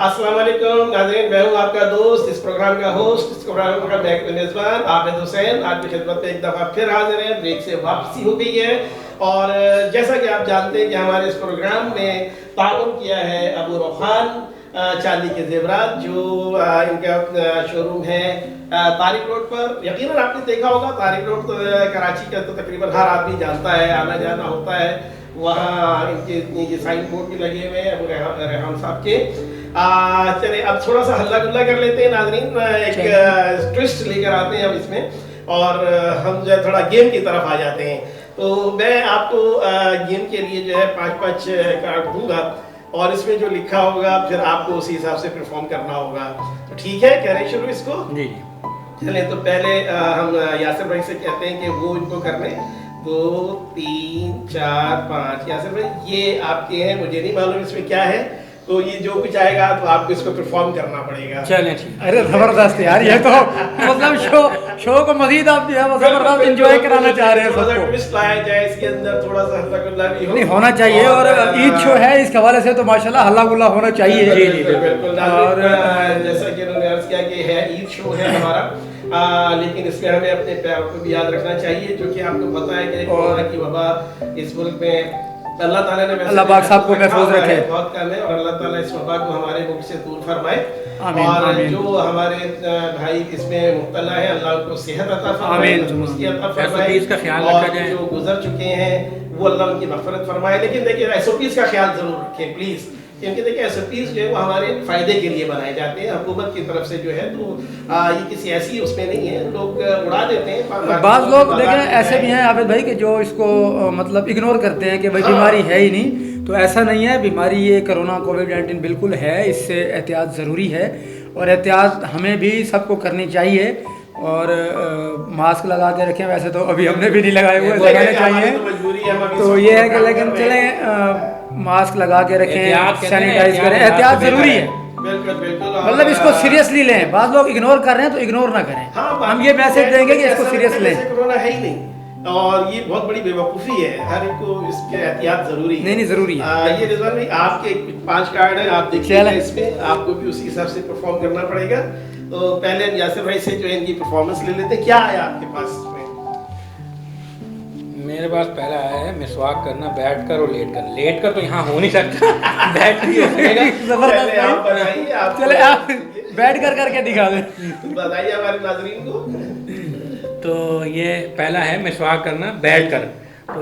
अस्सलाम वालेकुम नाज़रीन, मैं हूं आपका दोस्त, इस प्रोग्राम का होस्ट, इस प्रोग्राम का मेज़बान आबिद हुसैन। आपकी खिदमत में एक दफ़ा फिर हाजिर है। ब्रेक से वापसी हो गई है और जैसा कि आप जानते हैं कि हमारे इस प्रोग्राम में ताउन किया है अबू रोहान चांदी के ज़ेवरात, जो इनका शोरूम है तारिक रोड पर। यकीनन आपने देखा होगा, तारिक रोड तो कराची का तो तकरीबन हर आदमी जानता है, आना जाना होता है। वहाँ इनके साइन बोर्ड भी लगे हुए हैं अबू रेहान साहब के। चलिए अब थोड़ा सा हल्ला गुल्ला कर लेते हैं नाज़रीन, एक ट्विस्ट लेकर आते हैं हम इसमें और हम जो है थोड़ा गेम की तरफ आ जाते हैं। तो मैं आपको गेम के लिए जो है 5-5 कार्ड दूंगा और इसमें जो लिखा होगा फिर आपको उसी हिसाब से परफॉर्म करना होगा। तो ठीक है, करें शुरू इसको? जी। चले तो पहले हम यासिर भाई से कहते हैं कि वो इनको कर लें। 2 3 4 5। यासिर भाई ये आपके हैं, मुझे नहीं मालूम इसमें क्या है, तो ये जो कुछ आएगा तो आपको इसको परफॉर्म करना पड़ेगा। चलें ठीक। अरे जबरदस्त यार, ये तो मतलब शो को मजीद आप जो है वो जबरदस्त एंजॉय कराना चाह रहे हैं सबको। ट्विस्ट लाया जाए इसके अंदर, थोड़ा सा हल्ला गुल्ला भी हो। नहीं होना चाहिए और ईद शो है, इस हवाले से तो माशाल्लाह हल्ला गुल्ला होना चाहिए। जी जी बिल्कुल। और जैसा कि उन्होंने अर्ज किया कि है ईद शो है हमारा, लेकिन इसमें हमें अपने प्यारों को भी याद रखना चाहिए, जो कि आपको पता है कि कोरोना की वबा इस मुल्क में अल्लाह ताला ने अल्लाह पाक साहब को महफूज रखे, बहुत कम है, और अल्लाह ताला इस वबा को हमारे मुल्क से दूर फरमाए। आमीन, और आमीन। जो हमारे भाई इसमें मुब्तला है, अल्लाह को सेहत अता फरमाए, तंदुरुस्ती अता फरमाए, का ख्याल और रखा जाए। जो गुजर चुके हैं वो अल्लाह उनकी मग़फ़िरत फरमाए। लेकिन देखिए एसओपीज़ का ख्याल जरूर रखें प्लीज़, क्योंकि देखिए एसओपीज़ जो है वो हमारे फ़ायदे के लिए बनाए जाते हैं हुकूमत की तरफ से जो है, तो ये किसी ऐसी उसमें नहीं है, लोग उड़ा देते हैं। बाज़ लोग देखें ऐसे भी हैं आबिद भाई कि जो इसको मतलब इग्नोर करते हैं कि भाई बीमारी है ही नहीं। तो ऐसा नहीं है, बीमारी ये कोरोना कोविड-19 बिल्कुल है, इससे एहतियात ज़रूरी है और एहतियात हमें भी सबको करनी चाहिए। और मास्क लगा के रखें, वैसे तो अभी हमने भी नहीं लगाए हुए, लगाने चाहिए। तो ये है कि लेकिन चलें मास्क लगा के रखें, सैनिटाइज करें, एहतियात ज़रूरी है। बिल्कुल बिल्कुल, मतलब इसको सीरियसली लें। बाद लोग इग्नोर कर रहे हैं तो इग्नोर ना करें। हम ये मैसेज देंगे कि इसको सीरियस लें। कोरोना है ही नहीं और ये बहुत बड़ी बेवकूफ़ी है, हर एक को इसके एहतियात जरूरी है। नहीं ज़रूरी है। ये रिजवान भाई आपके 5 कार्ड हैं, आप देखिए इसमें आपको भी उसी हिसाब से परफॉर्म करना पड़ेगा। तो पहले यासिर भाई से जो है इनकी परफॉर्मेंस ले लेते हैं। क्या है आपके पास इसमें? मेरे पास पहला है मिसवाक करना बैठकर और लेटकर। लेटकर तो यहाँ हो नहीं सकता, बैठ कर ही होगा। चले आप बैठ कर करके दिखा दें, बताइए हमारे नाज़रीन को। तो ये पहला है मिसवाक करना बैठकर। तो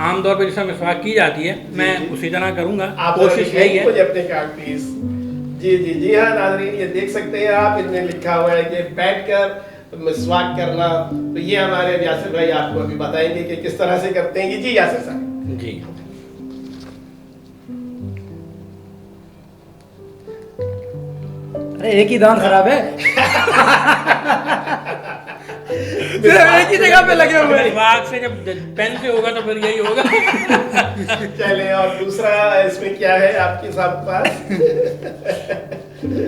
आमतौर पर जैसा मिसवाक की जाती है मैं उसी तरह करूँगा, कोशिश यही है। अपने कार्ड प्लीज। जी जी जी हाँ नाज़रीन, ये देख सकते हैं आप, इनमें लिखा हुआ है कि बैठकर मिसवाक करना। तो ये हमारे यासिर भाई आपको अभी बताएंगे कि किस तरह से करते हैं। जी यासिर साहब। जी अरे एक ही दांत खराब है। एक ही जगह पे लगे हुए। दिमाग से जब पेन से होगा तो फिर यही होगा। चले, और दूसरा इसमें क्या है आपके साथ पास?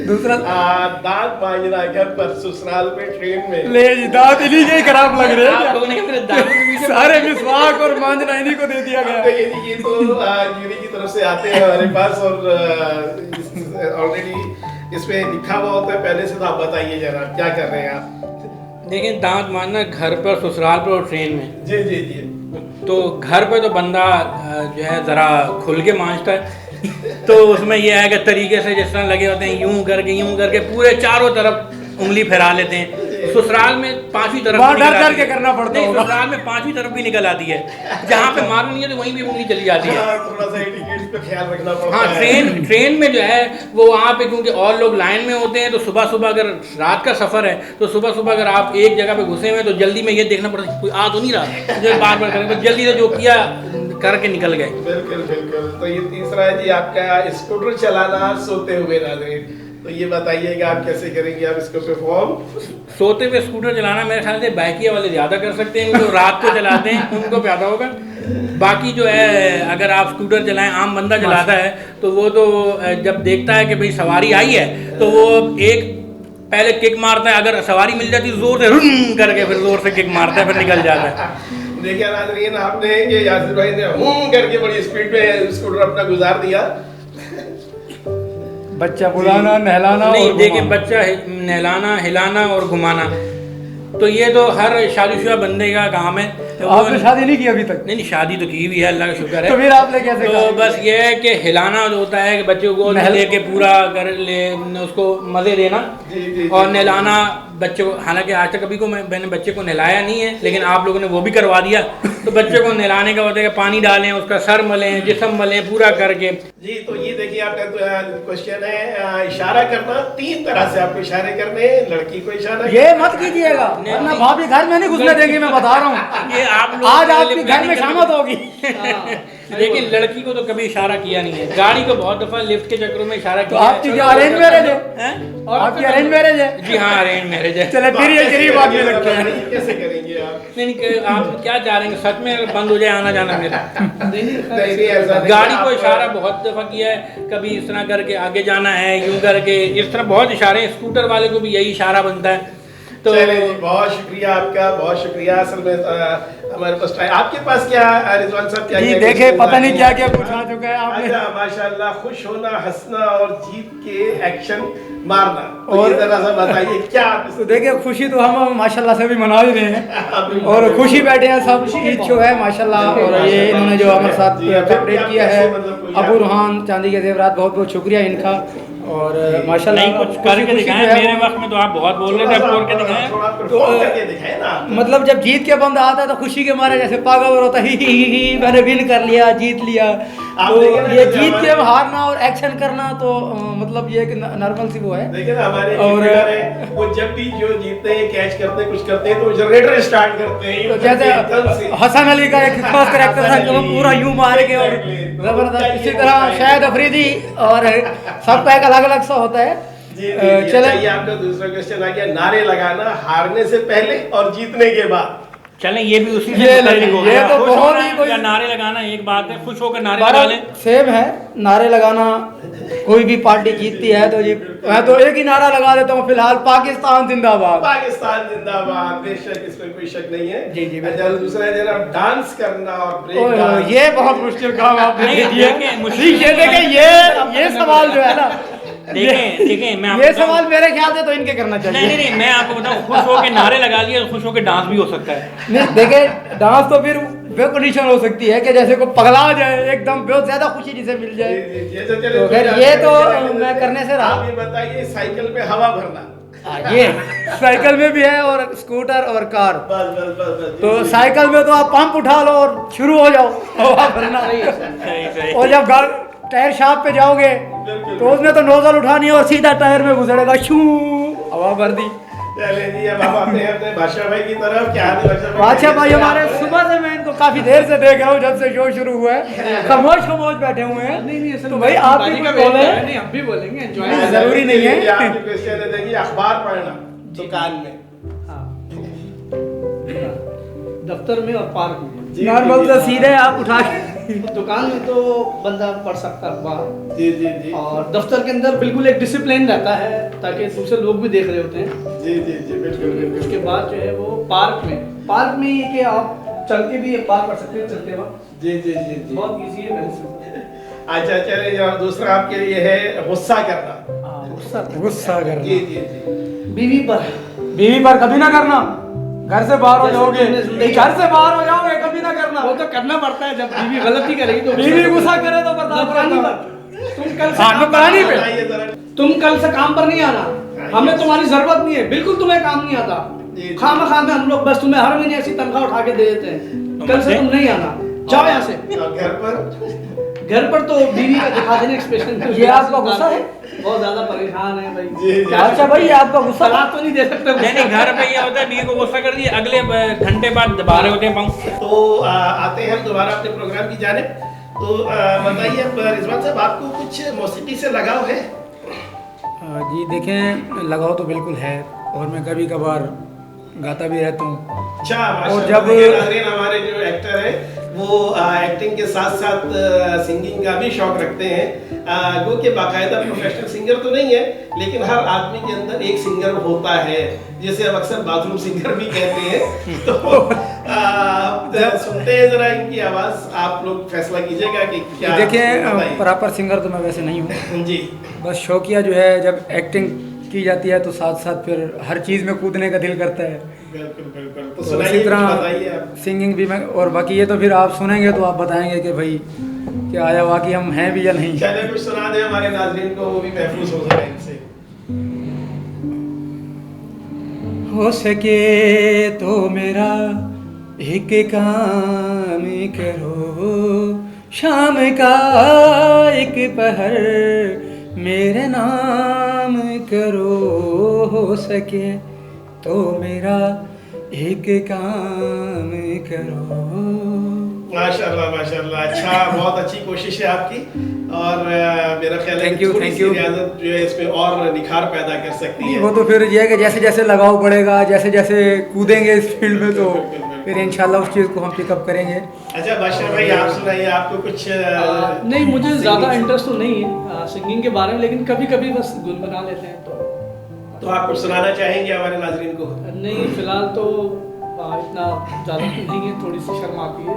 दूसरा दांत मांजना क्या पर ससुराल में ट्रेन में ले जी, दांत इन्हीं के ही खराब लग रहे हैं। आप लोगों ने मेरे दांतों के बीच में सारे मिसवाक और मांजना इन्हीं को दे दिया गया। ये तो यूरी की तरफ से आते हैं हमारे पास और ऑलरेडी इसमें लिखा हुआ होता है पहले से। तो आप बताइए जरा क्या कर रहे हैं आप? देखिए, दांत मारना घर पर, ससुराल पर और ट्रेन में। जी जी जी। तो घर पे तो बंदा जो है ज़रा खुल के मांजता है। तो उसमें यह है कि तरीके से जिस तरह लगे होते हैं यूं करके पूरे चारों तरफ उंगली फैला लेते हैं। ससुराल में 5वीं तरफ डर करके करना पड़ता है। ससुराल में 5वीं तरफ भी निकल आती है, जहाँ पे मारना नहीं है तो वहीं भी उंगली चली जाती है। थोड़ा सा एटिकेट्स पे ख्याल रखना पड़ता हाँ, है। ट्रेन में जो है वो वहाँ पे क्योंकि और लोग लाइन में होते हैं, तो सुबह अगर रात का सफ़र है तो सुबह अगर आप एक जगह पे घुसे हुए हैं तो जल्दी में ये देखना पड़ता है कोई आ तो नहीं रहा, जो बार करें, जल्दी से जो किया करके निकल गए। बिल्कुल बिल्कुल। तो ये तीसरा है जी आपका स्कूटर चलाना सोते हुए नाज़रीन। तो ये बताइएगा आप कैसे करेंगे आप इसको परफॉर्म? सोते हुए स्कूटर चलाना मेरे ख्याल से बाइकिया वाले ज़्यादा कर सकते हैं, जो रात को चलाते हैं उनको ज़्यादा होगा। बाकी जो है अगर आप स्कूटर चलाएं, आम बंदा चलाता है तो वो तो जब देखता है कि भाई सवारी आई है तो वो एक पहले किक मारता है, अगर सवारी मिल जाती है जोर से रुन करके फिर जोर से किक मारता है, फिर निकल जाता है। देखिए नाज़रीन, आपने ये यासिर भाई ने करके बड़ी स्पीड में स्कूटर अपना गुजार दिया। बच्चा बुलाना, नहलाना नहीं और देखिए, घुमाना। बच्चा नहलाना, हिलाना और घुमाना, तो ये तो हर शादीशुदा बंदे का काम है। तो आपने शादी नहीं की अभी तक? नहीं, शादी तो की हुई है, अल्लाह का शुक्र है। तो फिर आपने कैसे तो कहा? बस ये है कि हिलाना जो होता है कि बच्चे को गोद में लेके पूरा कर ले, उसको मज़े देना। और नहलाना बच्चे को, हालांकि आज तक कभी को मैंने बच्चे को नहलाया नहीं है, लेकिन आप लोगों ने वो भी करवा दिया। तो बच्चे को नहलाने का होता है कि पानी डालें, उसका सर मलें, जिस्म मलें पूरा करके। जी, तो ये देखिए आपका क्वेश्चन है, इशारा करना 3 तरह से आपको इशारे करने, लड़की को इशारा ये मत कीजिएगा, वरना भाभी घर में नहीं घुसने देंगी, मैं बता रहा हूँ। ये आप लोग आज आपके घर में शामत होगी। लेकिन लड़की को तो कभी इशारा किया नहीं है। गाड़ी को बहुत दफा लिफ्ट के चक्करों में इशारा तो किया है। आपकी क्या अरेंज मैरिज है? हैं? आपकी अरेंज मैरिज है? जी हाँ, अरेंज मैरिज है। चले फिर ये गरीब आदमी लगते हैं। कैसे करेंगे आप? नहीं, आप क्या चाह रहे हैं, सच में बंद हो जाए आना जाना मेरा? नहीं, ऐसा नहीं। गाड़ी को आप- इशारा बहुत दफा किया है, कभी इस तरह करके आगे जाना है, यूं करके, इस तरह बहुत इशारे हैं। स्कूटर वाले को भी यही इशारा बनता है। तो चलिए जी, बहुत शुक्रिया आपका, बहुत शुक्रिया। असल में हमारे पास टाइम, आपके पास क्या रिजवान साहब, क्या जी क्या देखे, questions पता नहीं आए क्या हैं? क्या पूछा चुका है आपने। अच्छा, माशाल्लाह, खुश होना, हंसना और जीत के एक्शन मारना, तो और- ये जरा सा बताइए क्या? तो देखिए, खुशी तो हम माशाल्लाह से भी मना ही रहे हैं, और खुशी बैठे हैं सब। ईद जो है माशाल्लाह, और ये इन्होंने जो हमारे साथ जी, अब सेलिब्रेट आप किया कैसे, है, मतलब कोई अबू याद- रुहान चांदी के जेवरात, बहुत बहुत शुक्रिया इनका। और माशाल्लाह नहीं, कुछ खुशी- करके खुशी दिखाएं। जो है मेरे वो- वक्त में तो आप बहुत बोल रहे थे, अब बोल के दिखाएं। थोड़ा perform करके दिखाएं ना। मतलब जब जीत के बंदा आता है तो खुशी के मारे जैसे पागल होता है, ही मैंने विन कर लिया, जीत लिया। तो देखें ना, ये जैसे जीत के हमारे- हारना और एक्शन करना तो मतलब ये एक नॉर्मल सी वो है। देखिए ना, हमारे और- क्रिकेटर हैं, वो जब भी जो जीतते हैं, कैच करते हैं, कुछ करते हैं, तो जनरेटर स्टार्ट करते हैं। तो जैसे एकदम से। हसन अली का एक खास कैरेक्टर था कि वो पूरा यूं मार के, और Exactly. जबरदस्त। इसी तरह शायद अफरीदी, और सबका एक अलग अलग सा होता है। जी, जी, जी। चले, अच्छा, ये आपका दूसरा क्वेश्चन आ गया, नारे लगाना हारने से पहले और जीतने के बाद। चलें, ये भी उसी ये से मुताल्लिक हो ये गया। तो खुश बहुत होना ही कोई- या नारे लगाना एक बात है, खुश होकर नारे लगा लें। सेम है, नारे लगाना। कोई भी पार्टी जीतती है तो जी, मैं तो एक ही नारा लगा देता हूँ फिलहाल, पाकिस्तान जिंदाबाद। पाकिस्तान जिंदाबाद, बेशक, इसमें कोई शक नहीं है। जी, जी, अच्छा, दूसरा है जरा डांस करना और ब्रेक ओए, डांस। ये बहुत मुश्किल काम आपने नहीं, दे दिया। देखें, मुश्किल ये देखें, ये सवाल जो है ना, देखें, मैं आपको ये बताऊं- सवाल मेरे ख्याल से तो इनके करना नहीं चाहिए। नहीं नहीं, मैं आपको बताऊं, खुश होकर नारे लगा लिए तो खुश होकर डांस भी हो सकता है। नहीं देखे, डांस तो फिर वे कंडीशन हो सकती है कि जैसे को पगला जाए एकदम, बहुत ज्यादा खुशी जिसे मिल जी, जाए। जी, जी। अच्छा, चलिए, तो खैर ये तो मैं करने से रहा। आप ये बताइए, साइकिल पे हवा भरना। ये साइकिल में भी है, और स्कूटर और कार। बस बस बस बस। तो साइकिल में तो आप पंप उठा लो और शुरू हो जाओ हवा भरना। सही सही। और जब टायर शॉप पे जाओगे तो उसमें तो नोजल उठानी है और सीधा टायर में घुसड़ेगा, शू, हवा भर दी। चले जी, अब हम आते हैं अपने बादशाह भाई की तरफ। क्या हाल है बादशाह भाई? बादशाह भाई हमारे सुबह से मैं इनको काफी देर से देख रहा हूँ, जब से शो शुरू हुआ है, खामोश बैठे हुए हैं। नहीं तो भाई आप भी कोई बोले? नहीं, हम भी बोलेंगे, एंजॉय नहीं, जरूरी नहीं है। ये आपकी क्वेश्चन है, देखिए, अखबार पढ़ना दुकान में। दफ्तर में और पार्क में। जी, नॉर्मल जी, तो जी। सीधे आप उठा के, दुकान में तो बंदा पढ़ सकता है अखबार, जी जी जी और दफ्तर के अंदर बिल्कुल एक डिसिप्लिन रहता है ताकि दूसरे लोग भी देख रहे होते हैं। जी जी जी, बिल्कुल बिल्कुल। उसके बाद जो है वो पार्क में ये कि आप चल के भी पार कर सकते हैं चलते वक्त, जी जी जी जी। बहुत ईजी है वैसे। अच्छा, चलिए, और दूसरा आपके लिए है गुस्सा करना। गुस्सा जी करना। जी जी। बीवी पर बीवी पर कभी ना करना, घर से बाहर हो जाओगे, घर से बाहर हो जाओगे, कभी ना करना। वो तो करना पड़ता है, जब बीवी गलती करेगी तो बीवी गुस्सा करे तो बर्दाश्त नौकरानी करना। पर तुम कल से हाँ, काम नौकरानी पे। बताइए जरा। तुम कल से काम पर नहीं आना, हमें तुम्हारी जरूरत नहीं है, बिल्कुल तुम्हें काम नहीं आता। जी। खामा में हम लोग बस तुम्हें हर महीने ऐसी तनख्वाह उठा के दे देते हैं, कल से तुम नहीं आना, जाओ यहाँ से। और घर पर? घर पर तो बीवी का दिखा देने एक्सप्रेशन। ये आपका गुस्सा है? बहुत ज्यादा परेशान है भाई। जी, जी। अच्छा भाई, ये आपका गुस्सा सलाह तो नहीं दे सकते। नहीं नहीं, घर पे ये होता है, बीवी को गुस्सा कर दिया, अगले घंटे बाद दबा रहे होते हैं पाँव। तो आते हैं हम दोबारा अपने प्रोग्राम की जानिब। तो बताइए, अब रिजवान साहब, आपको कुछ मौसीकी से लगाव है? जी देखें, लगाव तो बिल्कुल है, और मैं कभी कभार गाता भी रहता हूँ। अच्छा, और माशाल्लाह। जब- देखिए नाज़रीन, हमारे जो एक्टर हैं वो एक्टिंग के साथ साथ सिंगिंग का भी शौक रखते हैं। वो कि बाकायदा प्रोफेशनल सिंगर तो नहीं है, लेकिन हर आदमी के अंदर एक सिंगर होता है, जिसे हम अक्सर बाथरूम सिंगर भी कहते हैं। तो सुनते हैं जरा इनकी आवाज, आप लोग फैसला कीजिएगा कि क्या। देखिए बताइए। प्रॉपर सिंगर तो मैं वैसे नहीं हूँ, जी बस शौकिया जो है, जब एक्टिंग की जाती है तो साथ साथ फिर हर चीज़ में कूदने का दिल करता है। बिल्कुल बिल्कुल। तो तो सुनाइए, इसी कुछ तरह बताइए आप। सिंगिंग भी मैं, और बाकी ये तो फिर आप सुनेंगे तो आप बताएंगे कि भाई क्या आया वाकई हम हैं भी या नहीं। चलिए कुछ सुना दें हमारे नाज़रीन को, वो भी महफूज हो जाए इनसे। हो सके तो मेरा एक काम करो, शाम का एक पहर मेरे नाम करो। हो सके तो मेरा एक काम करो। माशाल्लाह माशाल्लाह, अच्छा, बहुत अच्छी कोशिश है आपकी। और मेरा ख्याल है Thank कि you, थोड़ी thank सी you। रियाजत जो है इसमें और निखार पैदा कर सकती है। वो तो फिर ये है कि जैसे जैसे लगाव बढ़ेगा, जैसे जैसे कूदेंगे इस फील्ड में, तो फिर इंशाल्लाह उस चीज़ को हम पिकअप करेंगे। अच्छा बादशाह भाई, आप सुनाइए, आपको कुछ नहीं, मुझे ज़्यादा इंटरेस्ट तो नहीं है सिंगिंग के बारे में, लेकिन कभी कभी बस गुनगुना लेते हैं। तो आप कुछ सुनाना चाहेंगे हमारे नाज़रीन को? नहीं, फिलहाल तो इतना ज़्यादा नहीं है, थोड़ी सी शर्म आती है।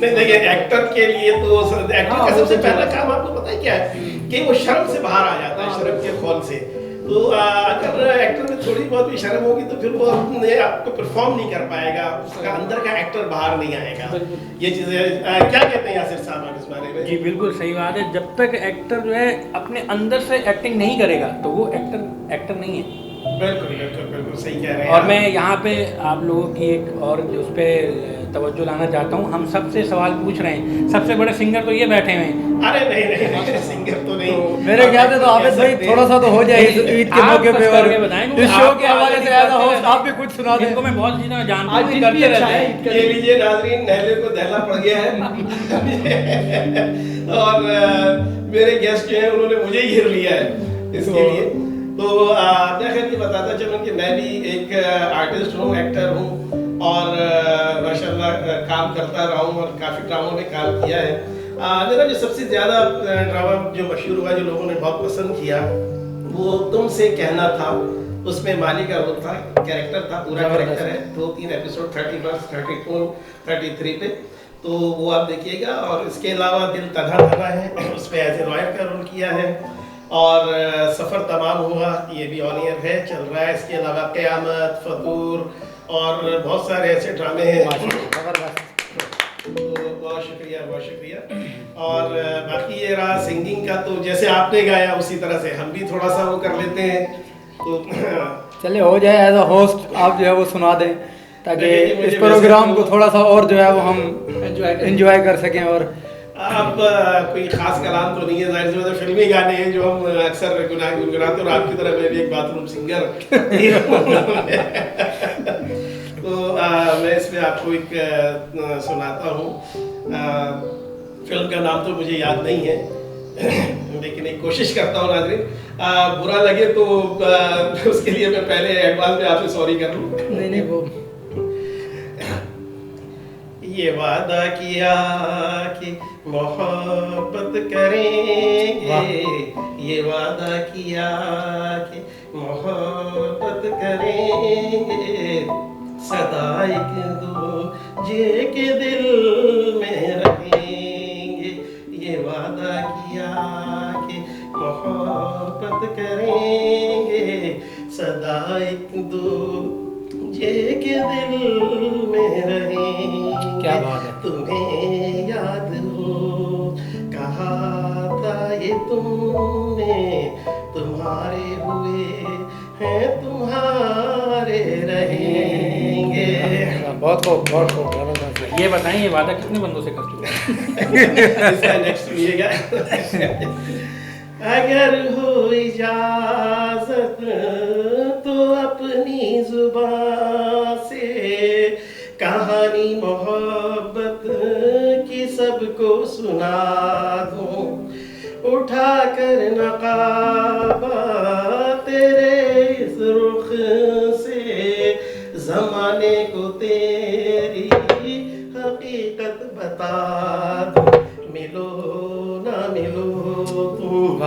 नहीं देखिए, एक्टर के लिए तो एक्टर हाँ, का वो सबसे तो पहला चलो। काम आपको पता है क्या है कि वो शर्म से बाहर आ जाता है, हाँ। शर्म के खौल से। तो अगर एक्टर में थोड़ी बहुत भी शर्म होगी तो फिर वो अपने आपको परफॉर्म नहीं कर पाएगा, उसका अंदर का एक्टर बाहर नहीं आएगा। ये चीजें क्या कहते हैं यासिर साहब आप इस बारे में? जी बिल्कुल सही बात है। जब तक एक्टर जो है अपने अंदर से एक्टिंग नहीं करेगा तो वो एक्टर नहीं है। बिल्कुल बिल्कुल बिल्कुल सही कह रहे हैं और आप। मैं यहाँ पे आप लोगों की एक और उस पर तवज्जो लाना चाहता हूँ। हम सबसे सवाल पूछ रहे हैं, सबसे बड़े सिंगर तो ये बैठे हुए हैं। अरे नहीं सिंगर तो नहीं। मेरे ख्याल से तो आबिद भाई थोड़ा सा तो हो जाए इस ईद के आप मौके कुछ पे, और करके बताएंगे, इस शो आप के हवाले से एज होस्ट आप भी कुछ सुना दें। इनको मैं बहुत चीज़ें जानता आज हूँ, दिन भी करते अच्छा रहते है, हैं। ईद का ये दिन। लीजिए नाजरीन, नहले को दहला पड़ गया है। और मेरे गेस्ट जो है उन्होंने मुझे ही घेर लिया है इसके लिए। तो मैं खैर ये बताता चलूँ कि मैं भी एक आर्टिस्ट हूँ, एक्टर हूँ, और माशाल्लाह काम करता रहा हूँ और काफ़ी ड्रामों में काम किया है। मेरा जो सबसे ज़्यादा ड्रामा जो मशहूर हुआ, जो लोगों ने बहुत पसंद किया, वो तुमसे कहना था। उसमें माली का रोल था, कैरेक्टर था, पूरा कैरेक्टर है। 2-3 एपिसोड 31, 32, 33 पे, तो वो आप देखिएगा। और इसके अलावा दिल तन्हा तन्हा है, उसमें एज ए लॉयर का रोल किया है। और सफ़र तमाम हुआ, ये भी ऑन ईयर है, चल रहा है। इसके अलावा क़यामत, फतूर और बहुत सारे ऐसे ड्रामे हैं। तो बहुत शुक्रिया, बहुत शुक्रिया। और बाकी ये रहा सिंगिंग का, तो जैसे आपने गाया उसी तरह से हम भी थोड़ा सा वो कर लेते हैं। तो चले हो जाए, एज अ होस्ट आप जो है वो सुना दें, ताकि देखिए, मुझे इस प्रोग्राम वैसे को थोड़ा सा और जो है वो हम एंजॉय कर सकें। और अब कोई खास कलाम तो नहीं है, जाहिर सी बात है, फिल्मी गाने हैं जो हम अक्सर गुनगुनाते हैं। और आपकी तरह मैं भी एक बाथरूम सिंगर। तो मैं इसमें आपको एक सुनाता हूँ। फिल्म का नाम तो मुझे याद नहीं है, लेकिन एक कोशिश करता हूँ नाज़रीन। बुरा लगे तो उसके लिए मैं पहले एडवांस में आपसे सॉरी कर लूँ। नहीं वो ये वादा किया कि मोहब्बत करेंगे, ये वादा किया कि मोहब्बत करेंगे, सदा एक दूजे के दिल में रहेंगे। ये वादा किया कि मोहब्बत करेंगे, सदा एक दूजे के दिल में रहेंगे। क्या बात है। तुम्हें याद हो कहा था ये तुमने, तुम्हारे हुए हैं तुम्हारे रहेंगे। बहुत खूब। ये बताएं, ये वादा कितने बंदों से कर चुके हैं? इसका नेक्स्ट सुनिएगा। अगर हो इजाजत तो अपनी जुबान से कहानी मोहब्बत की सबको सुना दूं, उठा कर नकाबा तेरे इस रुख से, जमाने को तेरी हकीकत बता दूं। मिलो ना मिलो तुम,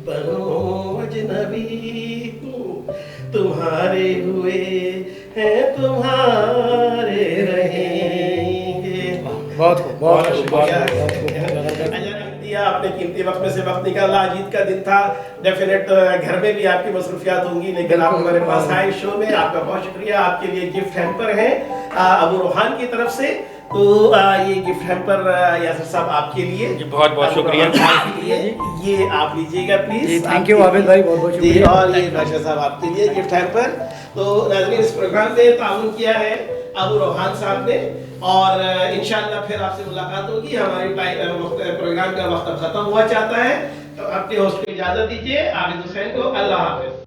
बनो अजनबी तुम, तुम्हारे हुए हैं तुम्हारे रहेंगे। बहुत खूब, बहुत खूब, बहुत शुक्रिया। खूब, बहुत खूब। दिया आपने कीमती वक्त में से वक्त निकाला। आज ईद का दिन था, डेफिनेट घर में भी आपकी मसरूफियात होंगी, लेकिन आप हमारे पास आए शो में, आपका बहुत शुक्रिया। आपके लिए गिफ्ट हैम्पर है अबू रोहान की तरफ से, तो ये गिफ्ट हैम्पर यासिर साहब आपके लिए। जी, बहुत बहुत शुक्रिया। ये आप लीजिएगा प्लीज। थैंक यू आबिद भाई, बहुत बहुत जी, शुक्रिया। और ये बादशाह साहब आपके लिए गिफ्ट हैम्पर। तो नाज़रीन, इस प्रोग्राम में ताउन किया है अबू रोहान साहब ने, और इंशाअल्लाह फिर आपसे मुलाकात होगी। हमारे प्रोग्राम का वक्त अब खत्म हुआ चाहता है, तो अपने होस्ट को इजाजत दीजिए, आबिद हुसैन को। अल्लाह हाफिज।